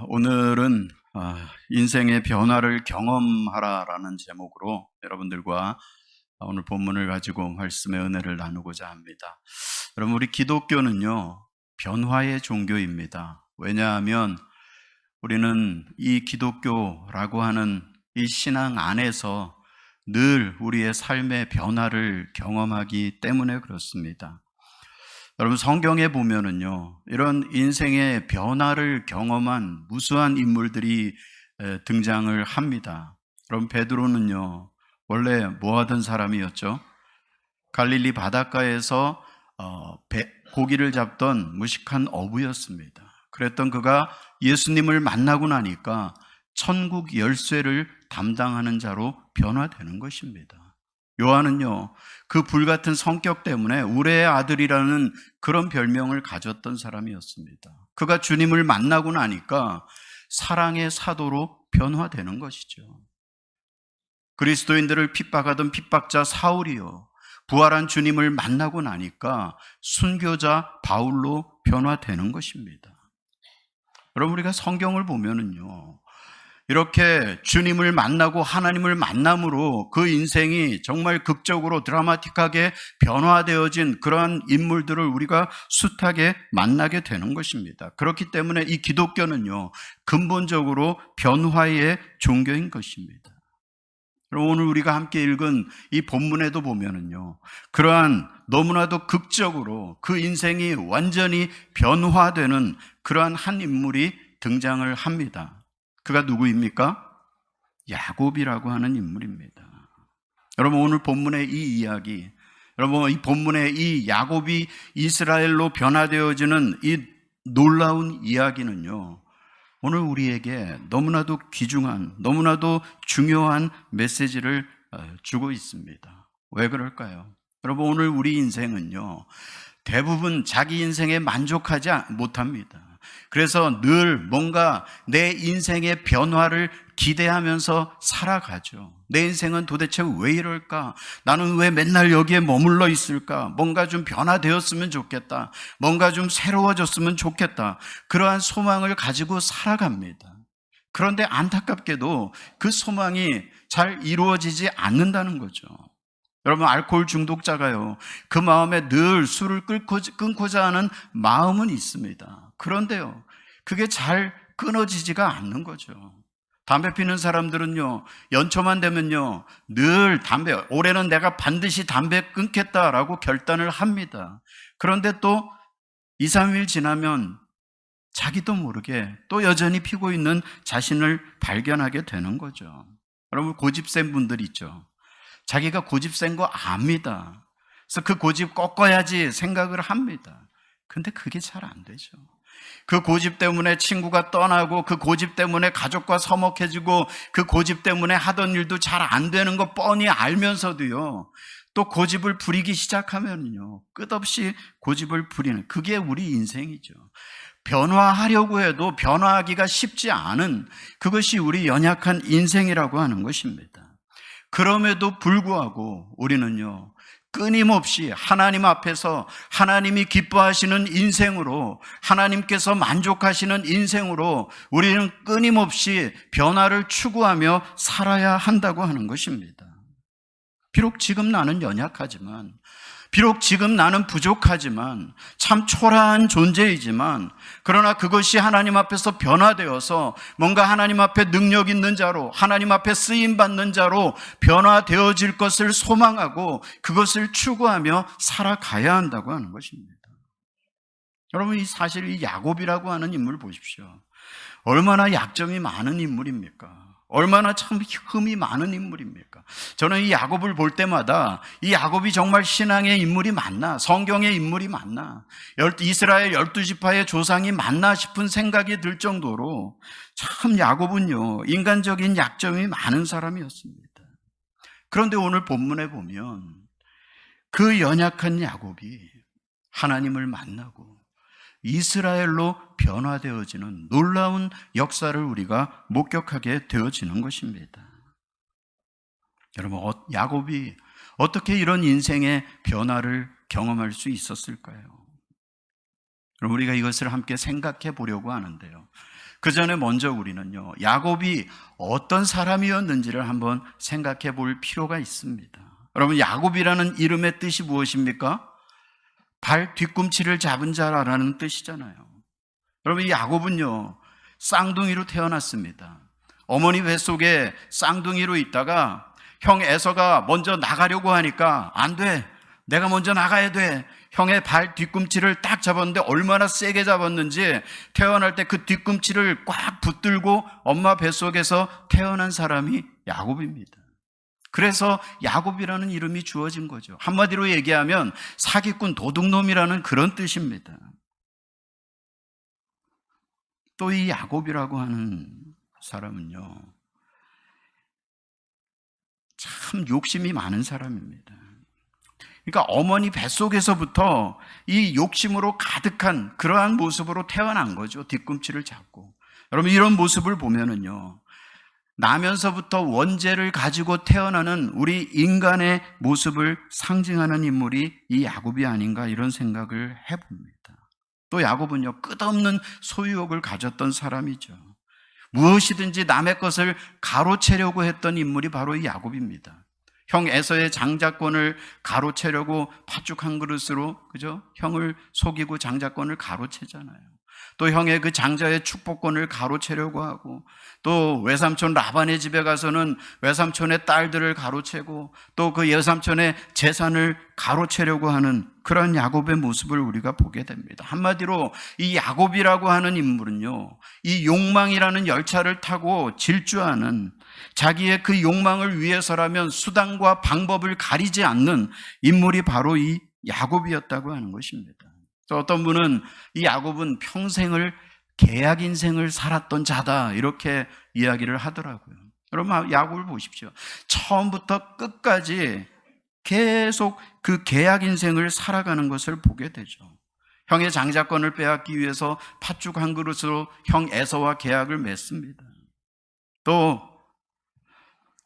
오늘은 인생의 변화를 경험하라라는 제목으로 여러분들과 오늘 본문을 가지고 말씀의 은혜를 나누고자 합니다. 여러분, 우리 기독교는요, 변화의 종교입니다. 왜냐하면 우리는 이 기독교라고 하는 이 신앙 안에서 늘 우리의 삶의 변화를 경험하기 때문에 그렇습니다. 여러분, 성경에 보면은요, 이런 인생의 변화를 경험한 무수한 인물들이 등장을 합니다. 여러분, 베드로는요, 원래 뭐 하던 사람이었죠? 갈릴리 바닷가에서 고기를 잡던 무식한 어부였습니다. 그랬던 그가 예수님을 만나고 나니까 천국 열쇠를 담당하는 자로 변화되는 것입니다. 요한은요, 그 불같은 성격 때문에 우레의 아들이라는 그런 별명을 가졌던 사람이었습니다. 그가 주님을 만나고 나니까 사랑의 사도로 변화되는 것이죠. 그리스도인들을 핍박하던 핍박자 사울이요, 부활한 주님을 만나고 나니까 순교자 바울로 변화되는 것입니다. 여러분, 우리가 성경을 보면은요, 이렇게 주님을 만나고 하나님을 만남으로 그 인생이 정말 극적으로 드라마틱하게 변화되어진 그러한 인물들을 우리가 숱하게 만나게 되는 것입니다. 그렇기 때문에 이 기독교는요, 근본적으로 변화의 종교인 것입니다. 그럼 오늘 우리가 함께 읽은 이 본문에도 보면은요, 그러한 너무나도 극적으로 그 인생이 완전히 변화되는 그러한 한 인물이 등장을 합니다. 그가 누구입니까? 야곱이라고 하는 인물입니다. 여러분, 오늘 본문의 이 이야기, 여러분, 이 본문의 이 야곱이 이스라엘로 변화되어지는 이 놀라운 이야기는요, 오늘 우리에게 너무나도 귀중한, 너무나도 중요한 메시지를 주고 있습니다. 왜 그럴까요? 여러분, 오늘 우리 인생은요, 대부분 자기 인생에 만족하지 못합니다. 그래서 늘 뭔가 내 인생의 변화를 기대하면서 살아가죠. 내 인생은 도대체 왜 이럴까? 나는 왜 맨날 여기에 머물러 있을까? 뭔가 좀 변화되었으면 좋겠다. 뭔가 좀 새로워졌으면 좋겠다. 그러한 소망을 가지고 살아갑니다. 그런데 안타깝게도 그 소망이 잘 이루어지지 않는다는 거죠. 여러분, 알코올 중독자가요, 그 마음에 늘 술을 끊고자 하는 마음은 있습니다. 그런데요, 그게 잘 끊어지지가 않는 거죠. 담배 피는 사람들은요, 연초만 되면요, 늘 올해는 내가 반드시 담배 끊겠다라고 결단을 합니다. 그런데 또 2, 3일 지나면 자기도 모르게 또 여전히 피고 있는 자신을 발견하게 되는 거죠. 여러분, 고집센 분들 있죠. 자기가 고집센 거 압니다. 그래서 그 고집 꺾어야지 생각을 합니다. 근데 그게 잘 안 되죠. 그 고집 때문에 친구가 떠나고, 그 고집 때문에 가족과 서먹해지고, 그 고집 때문에 하던 일도 잘 안 되는 거 뻔히 알면서도요, 또 고집을 부리기 시작하면요, 끝없이 고집을 부리는, 그게 우리 인생이죠. 변화하려고 해도 변화하기가 쉽지 않은, 그것이 우리 연약한 인생이라고 하는 것입니다. 그럼에도 불구하고 우리는요, 끊임없이 하나님 앞에서 하나님이 기뻐하시는 인생으로, 하나님께서 만족하시는 인생으로 우리는 끊임없이 변화를 추구하며 살아야 한다고 하는 것입니다. 비록 지금 나는 연약하지만, 비록 지금 나는 부족하지만, 참 초라한 존재이지만, 그러나 그것이 하나님 앞에서 변화되어서 뭔가 하나님 앞에 능력 있는 자로, 하나님 앞에 쓰임받는 자로 변화되어질 것을 소망하고 그것을 추구하며 살아가야 한다고 하는 것입니다. 여러분, 사실 이 야곱이라고 하는 인물 보십시오. 얼마나 약점이 많은 인물입니까? 얼마나 참 흠이 많은 인물입니까? 저는 이 야곱을 볼 때마다 이 야곱이 정말 신앙의 인물이 맞나? 성경의 인물이 맞나? 이스라엘 12지파의 조상이 맞나 싶은 생각이 들 정도로 참 야곱은요, 인간적인 약점이 많은 사람이었습니다. 그런데 오늘 본문에 보면 그 연약한 야곱이 하나님을 만나고 이스라엘로 변화되어지는 놀라운 역사를 우리가 목격하게 되어지는 것입니다. 여러분, 야곱이 어떻게 이런 인생의 변화를 경험할 수 있었을까요? 여러분, 우리가 이것을 함께 생각해 보려고 하는데요, 그 전에 먼저 우리는요, 야곱이 어떤 사람이었는지를 한번 생각해 볼 필요가 있습니다. 여러분, 야곱이라는 이름의 뜻이 무엇입니까? 발 뒤꿈치를 잡은 자라는 뜻이잖아요. 여러분, 이 야곱은요, 쌍둥이로 태어났습니다. 어머니 뱃속에 쌍둥이로 있다가 형 에서가 먼저 나가려고 하니까 안 돼, 내가 먼저 나가야 돼. 형의 발 뒤꿈치를 딱 잡았는데 얼마나 세게 잡았는지 태어날 때 그 뒤꿈치를 꽉 붙들고 엄마 뱃속에서 태어난 사람이 야곱입니다. 그래서 야곱이라는 이름이 주어진 거죠. 한마디로 얘기하면 사기꾼 도둑놈이라는 그런 뜻입니다. 또 이 야곱이라고 하는 사람은요, 참 욕심이 많은 사람입니다. 그러니까 어머니 뱃속에서부터 이 욕심으로 가득한 그러한 모습으로 태어난 거죠. 뒤꿈치를 잡고. 여러분, 이런 모습을 보면은요, 나면서부터 원죄를 가지고 태어나는 우리 인간의 모습을 상징하는 인물이 이 야곱이 아닌가, 이런 생각을 해봅니다. 또 야곱은요, 끝없는 소유욕을 가졌던 사람이죠. 무엇이든지 남의 것을 가로채려고 했던 인물이 바로 이 야곱입니다. 형 에서의 장자권을 가로채려고 팥죽 한 그릇으로, 그죠? 형을 속이고 장자권을 가로채잖아요. 또 형의 그 장자의 축복권을 가로채려고 하고, 또 외삼촌 라반의 집에 가서는 외삼촌의 딸들을 가로채고, 또 그 외삼촌의 재산을 가로채려고 하는 그런 야곱의 모습을 우리가 보게 됩니다. 한마디로 이 야곱이라고 하는 인물은요, 이 욕망이라는 열차를 타고 질주하는, 자기의 그 욕망을 위해서라면 수단과 방법을 가리지 않는 인물이 바로 이 야곱이었다고 하는 것입니다. 또 어떤 분은 이 야곱은 평생을 계약 인생을 살았던 자다, 이렇게 이야기를 하더라고요. 여러분, 야곱을 보십시오. 처음부터 끝까지 계속 그 계약 인생을 살아가는 것을 보게 되죠. 형의 장자권을 빼앗기 위해서 팥죽 한 그릇으로 형 에서와 계약을 맺습니다. 또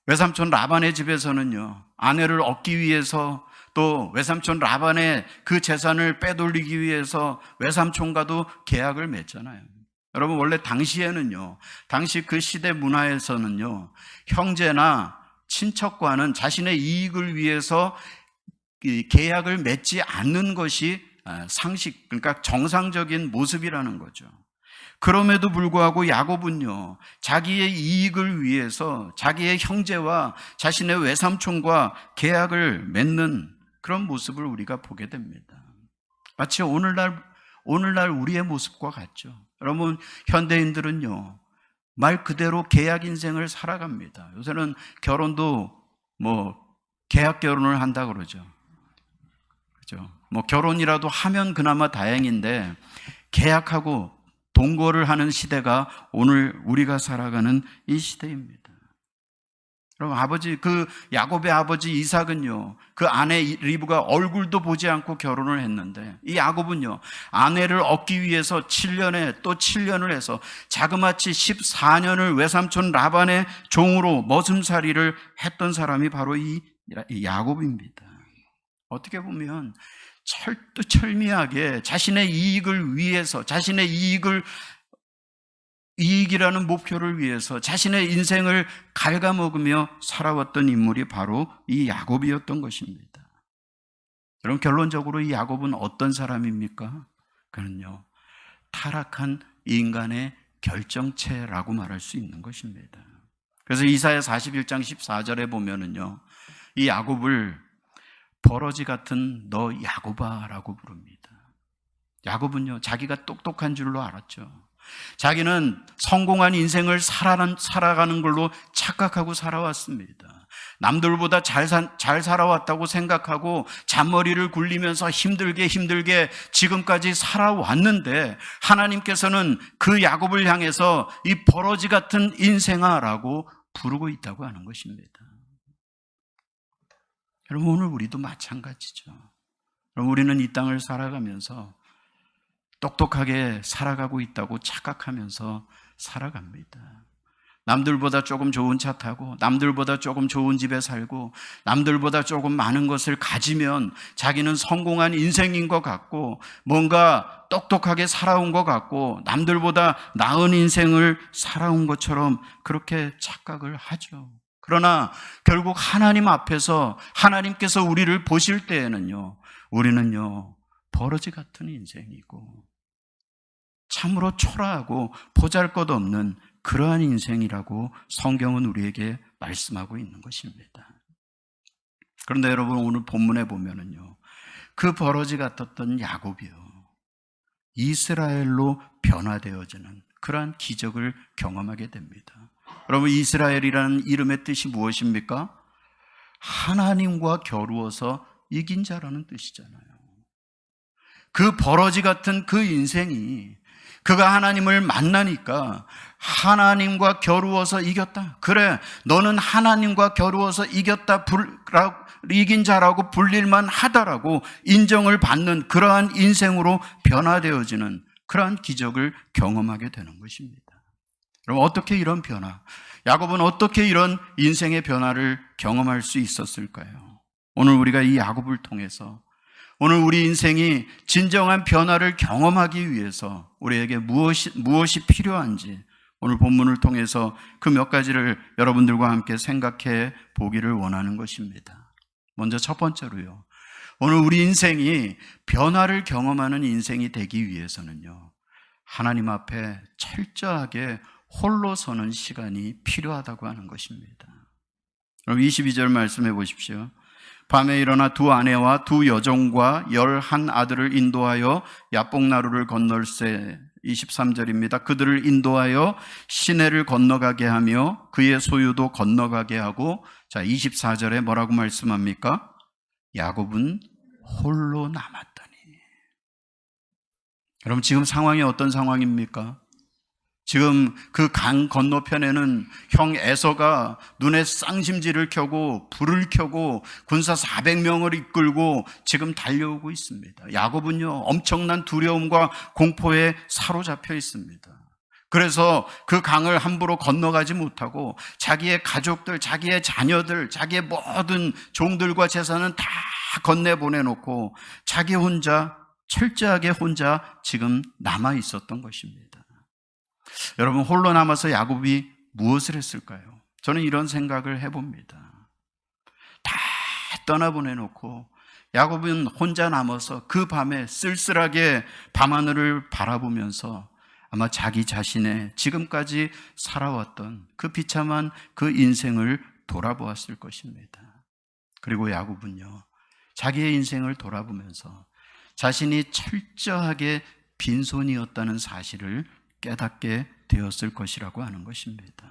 외삼촌 라반의 집에서는요, 아내를 얻기 위해서, 또 외삼촌 라반의 그 재산을 빼돌리기 위해서 외삼촌과도 계약을 맺잖아요. 여러분, 원래 당시에는요, 당시 그 시대 문화에서는요, 형제나 친척과는 자신의 이익을 위해서 계약을 맺지 않는 것이 상식, 그러니까 정상적인 모습이라는 거죠. 그럼에도 불구하고 야곱은요, 자기의 이익을 위해서 자기의 형제와 자신의 외삼촌과 계약을 맺는 그런 모습을 우리가 보게 됩니다. 마치 오늘날 우리의 모습과 같죠. 여러분, 현대인들은요, 말 그대로 계약 인생을 살아갑니다. 요새는 결혼도 계약 결혼을 한다 그러죠. 그죠? 결혼이라도 하면 그나마 다행인데, 계약하고 동거를 하는 시대가 오늘 우리가 살아가는 이 시대입니다. 여러분, 그 야곱의 아버지 이삭은요, 그 아내 리브가 얼굴도 보지 않고 결혼을 했는데, 이 야곱은요, 아내를 얻기 위해서 7년에 또 7년을 해서 자그마치 14년을 외삼촌 라반의 종으로 머슴살이를 했던 사람이 바로 이 야곱입니다. 어떻게 보면 철두철미하게 자신의 이익을 위해서, 자신의 이익이라는 목표를 위해서 자신의 인생을 갉아먹으며 살아왔던 인물이 바로 이 야곱이었던 것입니다. 여러분, 결론적으로 이 야곱은 어떤 사람입니까? 그는요, 타락한 인간의 결정체라고 말할 수 있는 것입니다. 그래서 이사야 41장 14절에 보면은요, 이 야곱을 버러지 같은 너 야곱아라고 부릅니다. 야곱은요, 자기가 똑똑한 줄로 알았죠. 자기는 성공한 인생을 살아가는 걸로 착각하고 살아왔습니다. 남들보다 잘 살아왔다고 생각하고 잔머리를 굴리면서 힘들게 지금까지 살아왔는데, 하나님께서는 그 야곱을 향해서 이 버러지 같은 인생아라고 부르고 있다고 하는 것입니다. 여러분, 오늘 우리도 마찬가지죠. 여러분, 우리는 이 땅을 살아가면서 똑똑하게 살아가고 있다고 착각하면서 살아갑니다. 남들보다 조금 좋은 차 타고 남들보다 조금 좋은 집에 살고 남들보다 조금 많은 것을 가지면 자기는 성공한 인생인 것 같고 뭔가 똑똑하게 살아온 것 같고 남들보다 나은 인생을 살아온 것처럼 그렇게 착각을 하죠. 그러나 결국 하나님 앞에서 하나님께서 우리를 보실 때에는요, 우리는요 버러지 같은 인생이고 참으로 초라하고 보잘것없는 그러한 인생이라고 성경은 우리에게 말씀하고 있는 것입니다. 그런데 여러분, 오늘 본문에 보면은요, 그 버러지 같았던 야곱이요, 이스라엘로 변화되어지는 그러한 기적을 경험하게 됩니다. 여러분, 이스라엘이라는 이름의 뜻이 무엇입니까? 하나님과 겨루어서 이긴 자라는 뜻이잖아요. 그 버러지 같은 그 인생이 그가 하나님을 만나니까 하나님과 겨루어서 이겼다. 그래, 너는 하나님과 겨루어서 이긴 자라고 불릴만 하다라고 인정을 받는 그러한 인생으로 변화되어지는 그러한 기적을 경험하게 되는 것입니다. 그럼 어떻게 이런 변화, 야곱은 어떻게 이런 인생의 변화를 경험할 수 있었을까요? 오늘 우리가 이 야곱을 통해서 오늘 우리 인생이 진정한 변화를 경험하기 위해서 우리에게 무엇이 필요한지 오늘 본문을 통해서 그 몇 가지를 여러분들과 함께 생각해 보기를 원하는 것입니다. 먼저 첫 번째로요, 오늘 우리 인생이 변화를 경험하는 인생이 되기 위해서는요, 하나님 앞에 철저하게 홀로 서는 시간이 필요하다고 하는 것입니다. 그럼 22절 말씀해 보십시오. 밤에 일어나 두 아내와 두 여종과 11 아들을 인도하여 야복나루를 건널세. 23절입니다. 그들을 인도하여 시내를 건너가게 하며 그의 소유도 건너가게 하고, 자 24절에 뭐라고 말씀합니까? 야곱은 홀로 남았더니. 여러분, 지금 상황이 어떤 상황입니까? 지금 그 강 건너편에는 형 에서가 눈에 쌍심지를 켜고 불을 켜고 군사 400명을 이끌고 지금 달려오고 있습니다. 야곱은요, 엄청난 두려움과 공포에 사로잡혀 있습니다. 그래서 그 강을 함부로 건너가지 못하고 자기의 가족들, 자기의 자녀들, 자기의 모든 종들과 재산은 다 건네보내놓고 자기 혼자, 철저하게 혼자 지금 남아 있었던 것입니다. 여러분, 홀로 남아서 야곱이 무엇을 했을까요? 저는 이런 생각을 해봅니다. 다 떠나보내놓고 야곱은 혼자 남아서 그 밤에 쓸쓸하게 밤하늘을 바라보면서 아마 자기 자신의 지금까지 살아왔던 그 비참한 그 인생을 돌아보았을 것입니다. 그리고 야곱은요, 자기의 인생을 돌아보면서 자신이 철저하게 빈손이었다는 사실을 깨닫게 되었을 것이라고 하는 것입니다.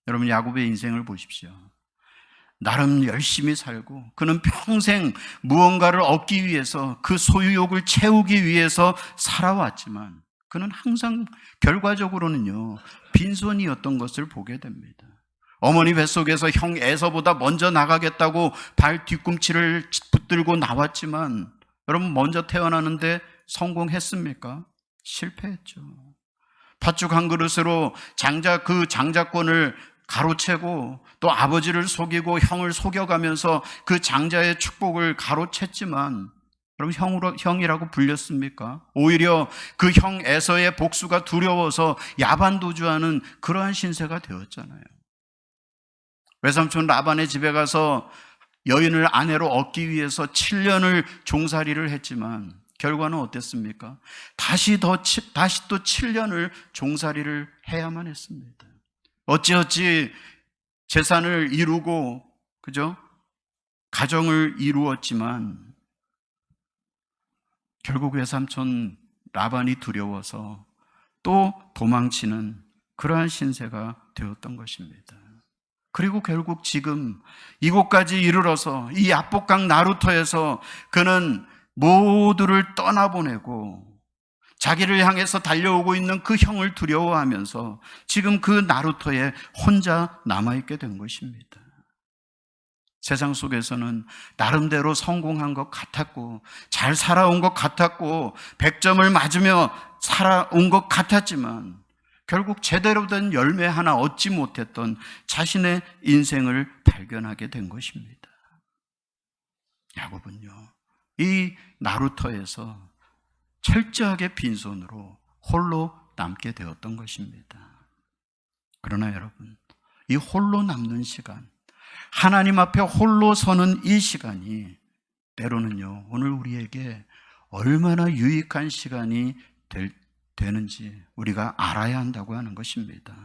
여러분, 야곱의 인생을 보십시오. 나름 열심히 살고 그는 평생 무언가를 얻기 위해서 그 소유욕을 채우기 위해서 살아왔지만 그는 항상 결과적으로는요, 빈손이었던 것을 보게 됩니다. 어머니 뱃속에서 형 에서보다 먼저 나가겠다고 발 뒤꿈치를 붙들고 나왔지만 여러분, 먼저 태어나는데 성공했습니까? 실패했죠. 팥죽 한 그릇으로 그 장자권을 가로채고 또 아버지를 속이고 형을 속여가면서 그 장자의 축복을 가로챘지만 그럼 형이라고 불렸습니까? 오히려 그 형 에서의 복수가 두려워서 야반도주하는 그러한 신세가 되었잖아요. 외삼촌 라반의 집에 가서 여인을 아내로 얻기 위해서 7년을 종살이를 했지만 결과는 어땠습니까? 다시 또 7년을 종살이를 해야만 했습니다. 어찌어찌 재산을 이루고, 그죠? 가정을 이루었지만 결국 외삼촌 라반이 두려워서 또 도망치는 그러한 신세가 되었던 것입니다. 그리고 결국 지금 이곳까지 이르러서 이 야복강 나루터에서 그는 모두를 떠나보내고 자기를 향해서 달려오고 있는 그 형을 두려워하면서 지금 그 나루터에 혼자 남아있게 된 것입니다. 세상 속에서는 나름대로 성공한 것 같았고 잘 살아온 것 같았고 100점을 맞으며 살아온 것 같았지만 결국 제대로 된 열매 하나 얻지 못했던 자신의 인생을 발견하게 된 것입니다. 야곱은요, 이 나루터에서 철저하게 빈손으로 홀로 남게 되었던 것입니다. 그러나 여러분, 이 홀로 남는 시간, 하나님 앞에 홀로 서는 이 시간이 때로는요, 오늘 우리에게 얼마나 유익한 시간이 되는지 우리가 알아야 한다고 하는 것입니다.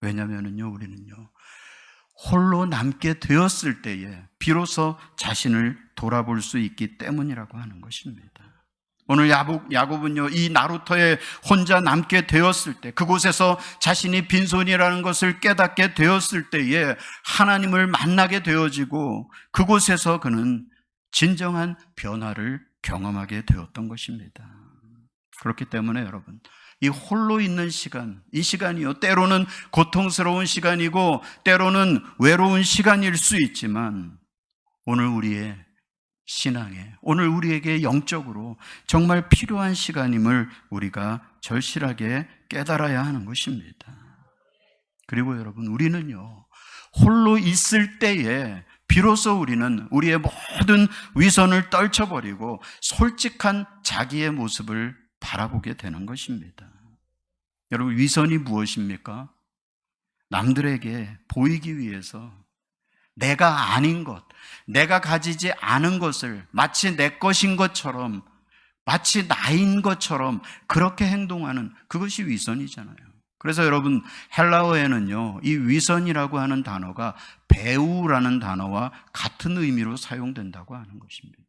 왜냐하면요, 우리는요, 홀로 남게 되었을 때에 비로소 자신을 돌아볼 수 있기 때문이라고 하는 것입니다. 오늘 야곱은요, 이 나루터에 혼자 남게 되었을 때, 그곳에서 자신이 빈손이라는 것을 깨닫게 되었을 때에 하나님을 만나게 되어지고 그곳에서 그는 진정한 변화를 경험하게 되었던 것입니다. 그렇기 때문에 여러분, 이 홀로 있는 시간, 이 시간이요, 때로는 고통스러운 시간이고 때로는 외로운 시간일 수 있지만 오늘 우리의 신앙에, 오늘 우리에게 영적으로 정말 필요한 시간임을 우리가 절실하게 깨달아야 하는 것입니다. 그리고 여러분, 우리는요, 홀로 있을 때에 비로소 우리는 우리의 모든 위선을 떨쳐버리고 솔직한 자기의 모습을 바라보게 되는 것입니다. 여러분, 위선이 무엇입니까? 남들에게 보이기 위해서 내가 아닌 것, 내가 가지지 않은 것을 마치 내 것인 것처럼, 마치 나인 것처럼 그렇게 행동하는, 그것이 위선이잖아요. 그래서 여러분, 헬라어에는요, 이 위선이라고 하는 단어가 배우라는 단어와 같은 의미로 사용된다고 하는 것입니다.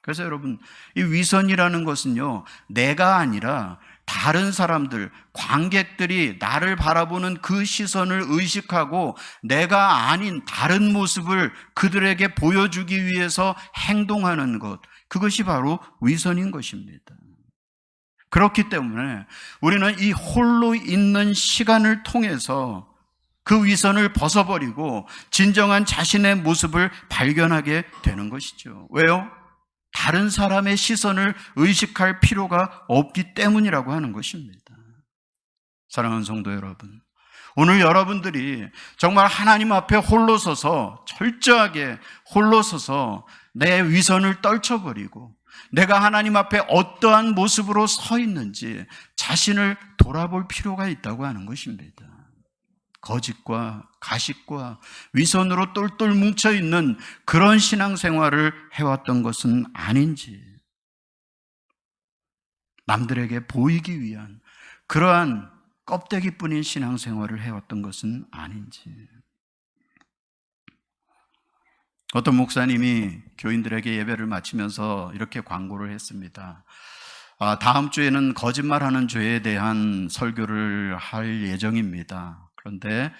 그래서 여러분, 이 위선이라는 것은요, 내가 아니라 다른 사람들, 관객들이 나를 바라보는 그 시선을 의식하고 내가 아닌 다른 모습을 그들에게 보여주기 위해서 행동하는 것, 그것이 바로 위선인 것입니다. 그렇기 때문에 우리는 이 홀로 있는 시간을 통해서 그 위선을 벗어버리고 진정한 자신의 모습을 발견하게 되는 것이죠. 왜요? 다른 사람의 시선을 의식할 필요가 없기 때문이라고 하는 것입니다. 사랑하는 성도 여러분, 오늘 여러분들이 정말 하나님 앞에 홀로 서서, 철저하게 홀로 서서 내 위선을 떨쳐버리고 내가 하나님 앞에 어떠한 모습으로 서 있는지 자신을 돌아볼 필요가 있다고 하는 것입니다. 거짓과 가식과 위선으로 똘똘 뭉쳐있는 그런 신앙생활을 해왔던 것은 아닌지, 남들에게 보이기 위한 그러한 껍데기뿐인 신앙생활을 해왔던 것은 아닌지. 어떤 목사님이 교인들에게 예배를 마치면서 이렇게 광고를 했습니다. 다음 주에는 거짓말하는 죄에 대한 설교를 할 예정입니다. 그런데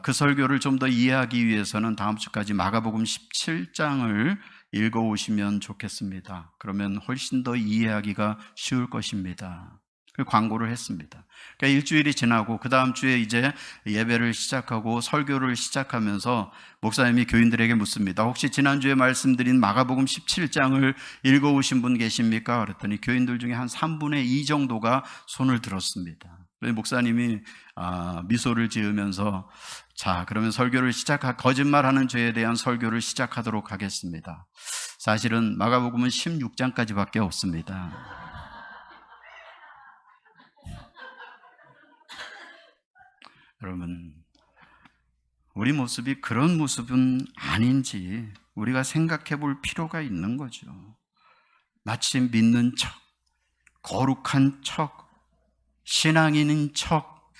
그 설교를 좀 더 이해하기 위해서는 다음 주까지 마가복음 17장을 읽어오시면 좋겠습니다. 그러면 훨씬 더 이해하기가 쉬울 것입니다. 그 광고를 했습니다. 그러니까 일주일이 지나고 그 다음 주에 이제 예배를 시작하고 설교를 시작하면서 목사님이 교인들에게 묻습니다. 혹시 지난주에 말씀드린 마가복음 17장을 읽어오신 분 계십니까? 그랬더니 교인들 중에 한 3분의 2 정도가 손을 들었습니다. 목사님이 미소를 지으면서 자, 그러면 거짓말하는 죄에 대한 설교를 시작하도록 하겠습니다. 사실은 마가복음은 16장까지밖에 없습니다. 여러분, 우리 모습이 그런 모습은 아닌지 우리가 생각해 볼 필요가 있는 거죠. 마치 믿는 척, 거룩한 척, 신앙인인 척,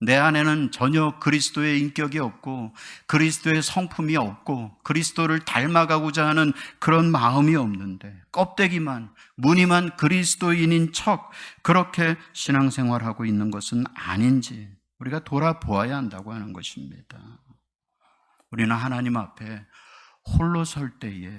내 안에는 전혀 그리스도의 인격이 없고 그리스도의 성품이 없고 그리스도를 닮아가고자 하는 그런 마음이 없는데 껍데기만, 무늬만 그리스도인인 척 그렇게 신앙생활하고 있는 것은 아닌지 우리가 돌아보아야 한다고 하는 것입니다. 우리는 하나님 앞에 홀로 설 때에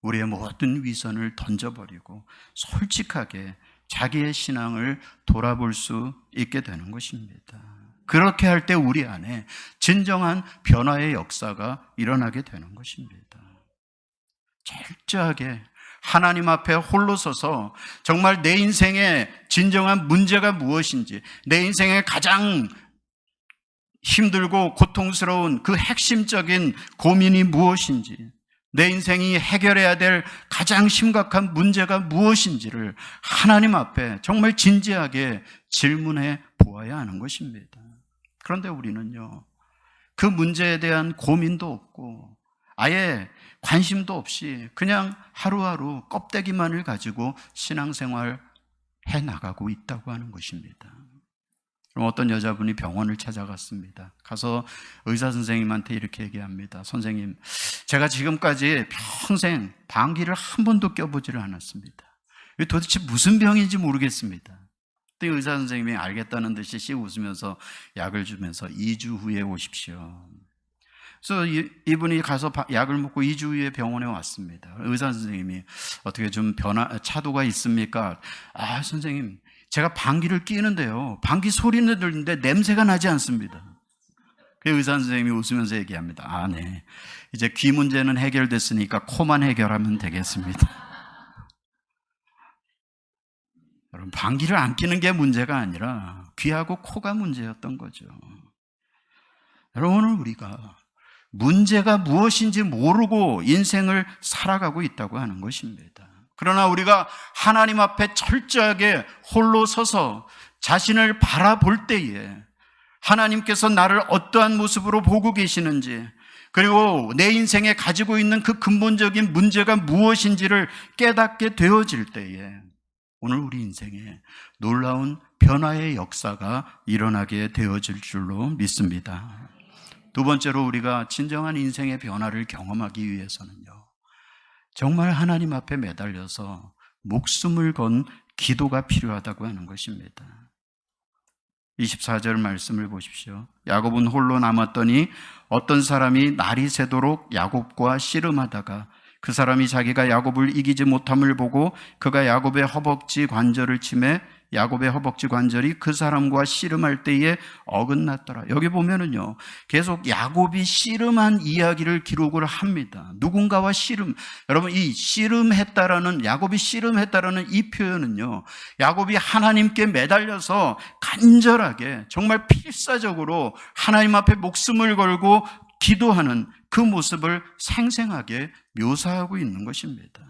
우리의 모든 위선을 던져버리고 솔직하게 자기의 신앙을 돌아볼 수 있게 되는 것입니다. 그렇게 할 때 우리 안에 진정한 변화의 역사가 일어나게 되는 것입니다. 철저하게 하나님 앞에 홀로 서서 정말 내 인생의 진정한 문제가 무엇인지, 내 인생의 가장 힘들고 고통스러운 그 핵심적인 고민이 무엇인지, 내 인생이 해결해야 될 가장 심각한 문제가 무엇인지를 하나님 앞에 정말 진지하게 질문해 보아야 하는 것입니다. 그런데 우리는요, 그 문제에 대한 고민도 없고 아예 관심도 없이 그냥 하루하루 껍데기만을 가지고 신앙생활 해나가고 있다고 하는 것입니다. 그럼 어떤 여자분이 병원을 찾아갔습니다. 가서 의사 선생님한테 이렇게 얘기합니다. 선생님, 제가 지금까지 평생 방귀를 한 번도 껴보지를 않았습니다. 이게 도대체 무슨 병인지 모르겠습니다. 그때 의사 선생님이 알겠다는 듯이 씩 웃으면서 약을 주면서 2주 후에 오십시오. 그래서 이분이 가서 약을 먹고 2주 후에 병원에 왔습니다. 의사 선생님이 어떻게 좀 차도가 있습니까? 아, 선생님, 제가 방귀를 뀌는데요, 방귀 소리는 들리는데 냄새가 나지 않습니다. 그 의사 선생님이 웃으면서 얘기합니다. 아, 네, 이제 귀 문제는 해결됐으니까 코만 해결하면 되겠습니다. 여러분, 방귀를 안 뀌는 게 문제가 아니라 귀하고 코가 문제였던 거죠. 여러분, 오늘 우리가 문제가 무엇인지 모르고 인생을 살아가고 있다고 하는 것입니다. 그러나 우리가 하나님 앞에 철저하게 홀로 서서 자신을 바라볼 때에 하나님께서 나를 어떠한 모습으로 보고 계시는지, 그리고 내 인생에 가지고 있는 그 근본적인 문제가 무엇인지를 깨닫게 되어질 때에 오늘 우리 인생에 놀라운 변화의 역사가 일어나게 되어질 줄로 믿습니다. 두 번째로 우리가 진정한 인생의 변화를 경험하기 위해서는요, 정말 하나님 앞에 매달려서 목숨을 건 기도가 필요하다고 하는 것입니다. 24절 말씀을 보십시오. 야곱은 홀로 남았더니 어떤 사람이 날이 새도록 야곱과 씨름하다가 그 사람이 자기가 야곱을 이기지 못함을 보고 그가 야곱의 허벅지 관절을 치매 야곱의 허벅지 관절이 그 사람과 씨름할 때에 어긋났더라. 여기 보면은요, 계속 야곱이 씨름한 이야기를 기록을 합니다. 누군가와 씨름. 여러분, 이 씨름했다라는, 야곱이 씨름했다라는 이 표현은요, 야곱이 하나님께 매달려서 간절하게 정말 필사적으로 하나님 앞에 목숨을 걸고 기도하는 그 모습을 생생하게 묘사하고 있는 것입니다.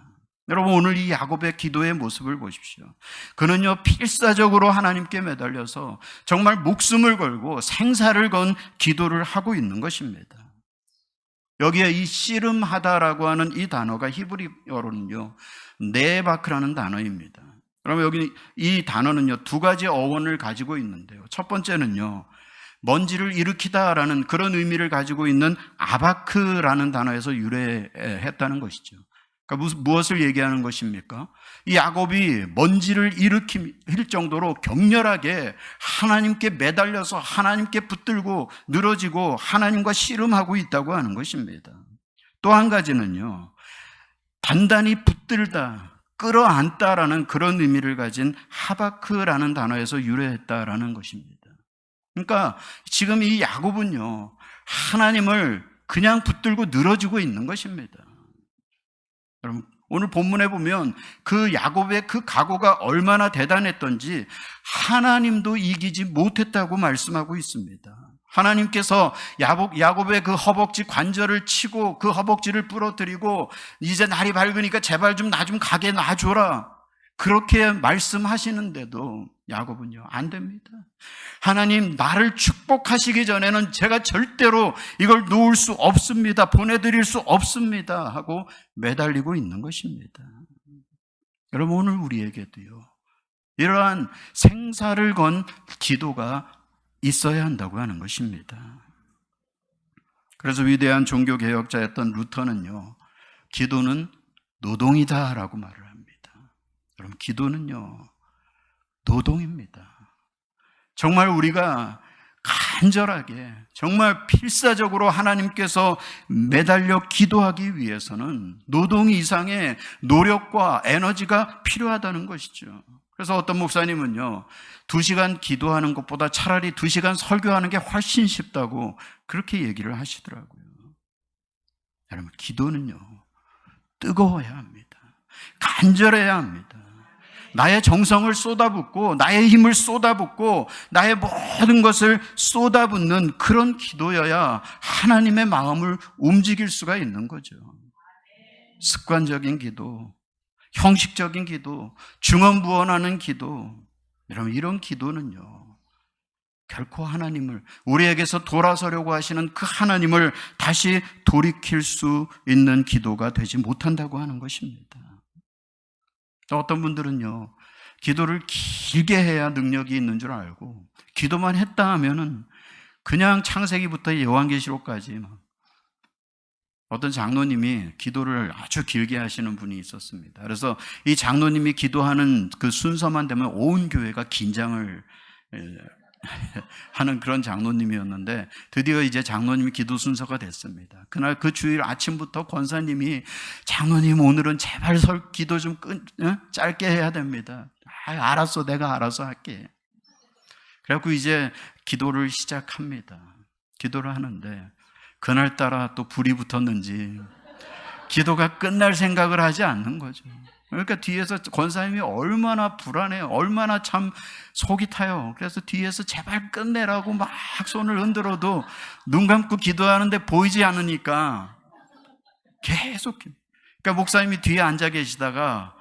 여러분, 오늘 이 야곱의 기도의 모습을 보십시오. 그는요, 필사적으로 하나님께 매달려서 정말 목숨을 걸고 생사를 건 기도를 하고 있는 것입니다. 여기에 이 씨름하다라고 하는 이 단어가 히브리어로는요, 네바크라는 단어입니다. 그러면 여기 이 단어는요, 두 가지 어원을 가지고 있는데요. 첫 번째는요, 먼지를 일으키다라는 그런 의미를 가지고 있는 아바크라는 단어에서 유래했다는 것이죠. 그러니까 무엇을 얘기하는 것입니까? 이 야곱이 먼지를 일으킬 정도로 격렬하게 하나님께 매달려서 하나님께 붙들고 늘어지고 하나님과 씨름하고 있다고 하는 것입니다. 또 한 가지는요, 단단히 붙들다, 끌어안다라는 그런 의미를 가진 하바크라는 단어에서 유래했다라는 것입니다. 그러니까 지금 이 야곱은요, 하나님을 그냥 붙들고 늘어지고 있는 것입니다. 여러분, 오늘 본문에 보면 그 야곱의 그 각오가 얼마나 대단했던지 하나님도 이기지 못했다고 말씀하고 있습니다. 하나님께서 야곱의 그 허벅지 관절을 치고 그 허벅지를 부러뜨리고 이제 날이 밝으니까 제발 좀 나 좀 가게 놔줘라, 그렇게 말씀하시는데도 야곱은요, 안 됩니다. 하나님, 나를 축복하시기 전에는 제가 절대로 이걸 놓을 수 없습니다, 보내드릴 수 없습니다 하고 매달리고 있는 것입니다. 여러분, 오늘 우리에게도요, 이러한 생사를 건 기도가 있어야 한다고 하는 것입니다. 그래서 위대한 종교개혁자였던 루터는요, 기도는 노동이다라고 말을 합니다. 여러분, 기도는요, 노동입니다. 정말 우리가 간절하게 정말 필사적으로 하나님께서 매달려 기도하기 위해서는 노동 이상의 노력과 에너지가 필요하다는 것이죠. 그래서 어떤 목사님은요, 2시간 기도하는 것보다 차라리 2시간 설교하는 게 훨씬 쉽다고 그렇게 얘기를 하시더라고요. 여러분, 기도는요, 뜨거워야 합니다. 간절해야 합니다. 나의 정성을 쏟아붓고 나의 힘을 쏟아붓고 나의 모든 것을 쏟아붓는 그런 기도여야 하나님의 마음을 움직일 수가 있는 거죠. 습관적인 기도, 형식적인 기도, 중언부언하는 기도, 여러분 이런 기도는요 결코 하나님을, 우리에게서 돌아서려고 하시는 그 하나님을 다시 돌이킬 수 있는 기도가 되지 못한다고 하는 것입니다. 또 어떤 분들은요 기도를 길게 해야 능력이 있는 줄 알고 기도만 했다 하면은 그냥 창세기부터 요한계시록까지 어떤 장로님이 기도를 아주 길게 하시는 분이 있었습니다. 그래서 이 장로님이 기도하는 그 순서만 되면 온 교회가 긴장을 하는 그런 장로님이었는데 드디어 이제 장로님이 기도 순서가 됐습니다. 그날 그 주일 아침부터 권사님이 장로님 오늘은 제발 기도 좀 짧게 해야 됩니다. 알았어, 내가 알아서 할게. 그래갖고 이제 기도를 시작합니다. 기도를 하는데 그날따라 또 불이 붙었는지 기도가 끝날 생각을 하지 않는 거죠. 그러니까 뒤에서 권사님이 얼마나 불안해요. 얼마나 참 속이 타요. 그래서 뒤에서 제발 끝내라고 막 손을 흔들어도 눈 감고 기도하는데 보이지 않으니까 계속. 그러니까 목사님이 뒤에 앉아 계시다가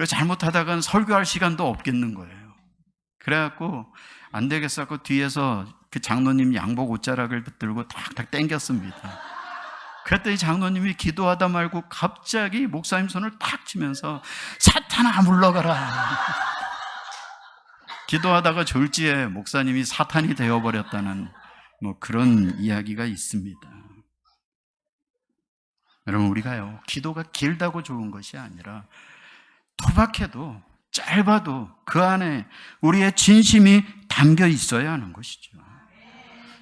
잘못하다간 설교할 시간도 없겠는 거예요. 그래갖고 안 되겠어 갖고 뒤에서 그 장로님 양복 옷자락을 붙들고 탁탁 당겼습니다. 그랬더니 장로님이 기도하다 말고 갑자기 목사님 손을 탁 치면서 사탄아 물러가라. 기도하다가 졸지에 목사님이 사탄이 되어버렸다는 그런 이야기가 있습니다. 여러분 우리가요 기도가 길다고 좋은 것이 아니라 토박해도 짧아도 그 안에 우리의 진심이 담겨 있어야 하는 것이죠.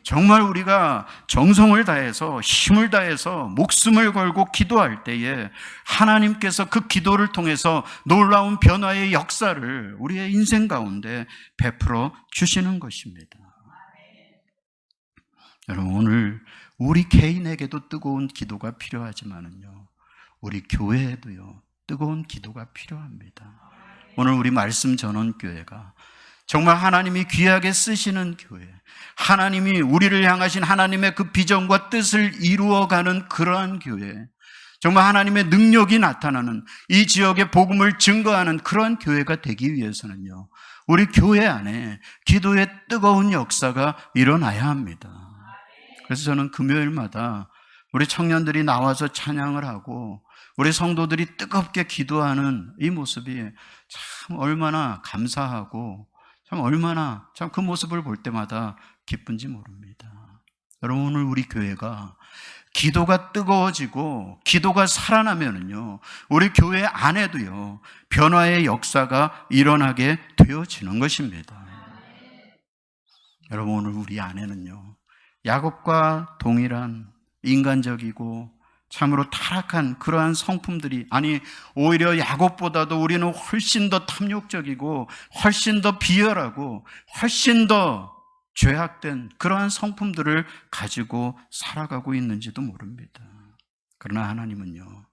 정말 우리가 정성을 다해서 힘을 다해서 목숨을 걸고 기도할 때에 하나님께서 그 기도를 통해서 놀라운 변화의 역사를 우리의 인생 가운데 베풀어 주시는 것입니다. 여러분 오늘 우리 개인에게도 뜨거운 기도가 필요하지만은요 우리 교회에도요 뜨거운 기도가 필요합니다. 오늘 우리 말씀 전원교회가 정말 하나님이 귀하게 쓰시는 교회, 하나님이 우리를 향하신 하나님의 그 비전과 뜻을 이루어가는 그러한 교회, 정말 하나님의 능력이 나타나는 이 지역의 복음을 증거하는 그러한 교회가 되기 위해서는요 우리 교회 안에 기도의 뜨거운 역사가 일어나야 합니다. 그래서 저는 금요일마다 우리 청년들이 나와서 찬양을 하고 우리 성도들이 뜨겁게 기도하는 이 모습이 참 얼마나 감사하고 참 얼마나 참 그 모습을 볼 때마다 기쁜지 모릅니다. 여러분 오늘 우리 교회가 기도가 뜨거워지고 기도가 살아나면은요 우리 교회 안에도요 변화의 역사가 일어나게 되어지는 것입니다. 여러분 오늘 우리 안에는요 야곱과 동일한 인간적이고 참으로 타락한 그러한 성품들이, 아니 오히려 야곱보다도 우리는 훨씬 더 탐욕적이고 훨씬 더 비열하고 훨씬 더 죄악된 그러한 성품들을 가지고 살아가고 있는지도 모릅니다. 그러나 하나님은요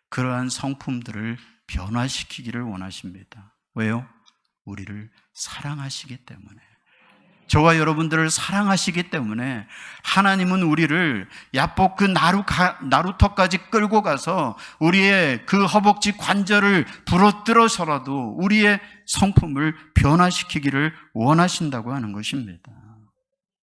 그러한 성품들을 변화시키기를 원하십니다. 왜요? 우리를 사랑하시기 때문에. 저와 여러분들을 사랑하시기 때문에 하나님은 우리를 야복 그 나루터까지 끌고 가서 우리의 그 허벅지 관절을 부러뜨려서라도 우리의 성품을 변화시키기를 원하신다고 하는 것입니다.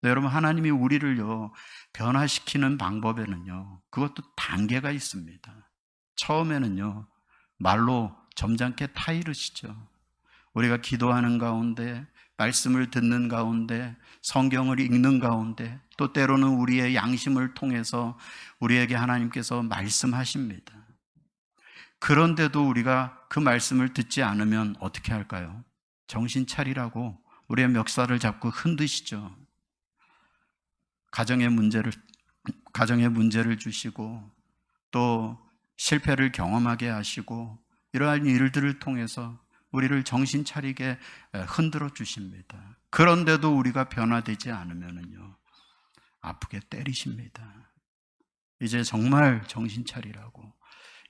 네, 여러분 하나님이 우리를요 변화시키는 방법에는요 그것도 단계가 있습니다. 처음에는요 말로 점잖게 타이르시죠. 우리가 기도하는 가운데, 말씀을 듣는 가운데, 성경을 읽는 가운데, 또 때로는 우리의 양심을 통해서 우리에게 하나님께서 말씀하십니다. 그런데도 우리가 그 말씀을 듣지 않으면 어떻게 할까요? 정신 차리라고 우리의 멱살을 잡고 흔드시죠. 가정의 문제를 주시고 또 실패를 경험하게 하시고 이러한 일들을 통해서 우리를 정신 차리게 흔들어 주십니다. 그런데도 우리가 변화되지 않으면요 아프게 때리십니다. 이제 정말 정신 차리라고,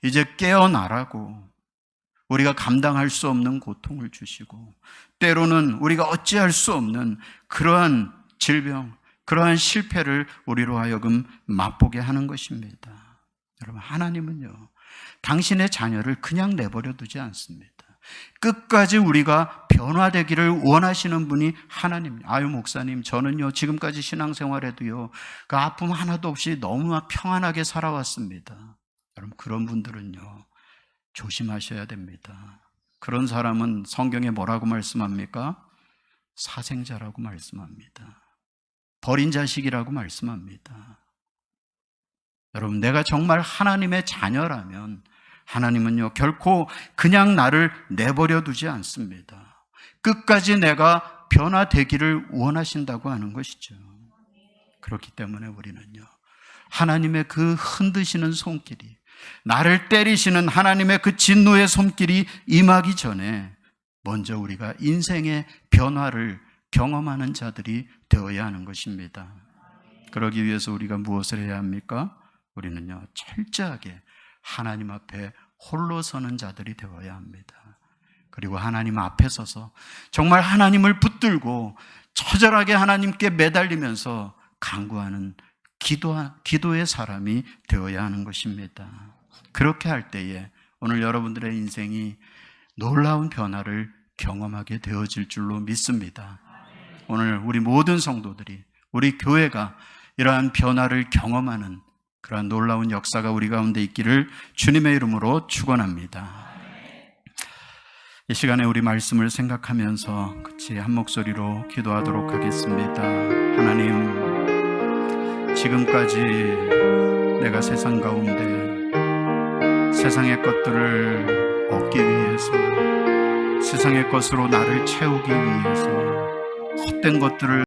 이제 깨어나라고, 우리가 감당할 수 없는 고통을 주시고, 때로는 우리가 어찌할 수 없는 그러한 질병, 그러한 실패를 우리로 하여금 맛보게 하는 것입니다. 여러분, 하나님은요, 당신의 자녀를 그냥 내버려 두지 않습니다. 끝까지 우리가 변화되기를 원하시는 분이 하나님. 아유, 목사님, 저는요, 지금까지 신앙생활에도요, 그 아픔 하나도 없이 너무 평안하게 살아왔습니다. 여러분, 그런 분들은요, 조심하셔야 됩니다. 그런 사람은 성경에 뭐라고 말씀합니까? 사생자라고 말씀합니다. 버린 자식이라고 말씀합니다. 여러분, 내가 정말 하나님의 자녀라면 하나님은요, 결코 그냥 나를 내버려 두지 않습니다. 끝까지 내가 변화되기를 원하신다고 하는 것이죠. 그렇기 때문에 우리는요, 하나님의 그 흔드시는 손길이, 나를 때리시는 하나님의 그 진노의 손길이 임하기 전에 먼저 우리가 인생의 변화를 경험하는 자들이 되어야 하는 것입니다. 그러기 위해서 우리가 무엇을 해야 합니까? 우리는요, 철저하게 하나님 앞에 홀로 서는 자들이 되어야 합니다. 그리고 하나님 앞에 서서 정말 하나님을 붙들고 처절하게 하나님께 매달리면서 간구하는 기도의 사람이 되어야 하는 것입니다. 그렇게 할 때에 오늘 여러분들의 인생이 놀라운 변화를 경험하게 되어질 줄로 믿습니다. 오늘 우리 모든 성도들이, 우리 교회가 이러한 변화를 경험하는 그러한 놀라운 역사가 우리 가운데 있기를 주님의 이름으로 축원합니다. 이 시간에 우리 말씀을 생각하면서 같이 한 목소리로 기도하도록 하겠습니다. 하나님, 지금까지 내가 세상 가운데 세상의 것들을 얻기 위해서, 세상의 것으로 나를 채우기 위해서 헛된 것들을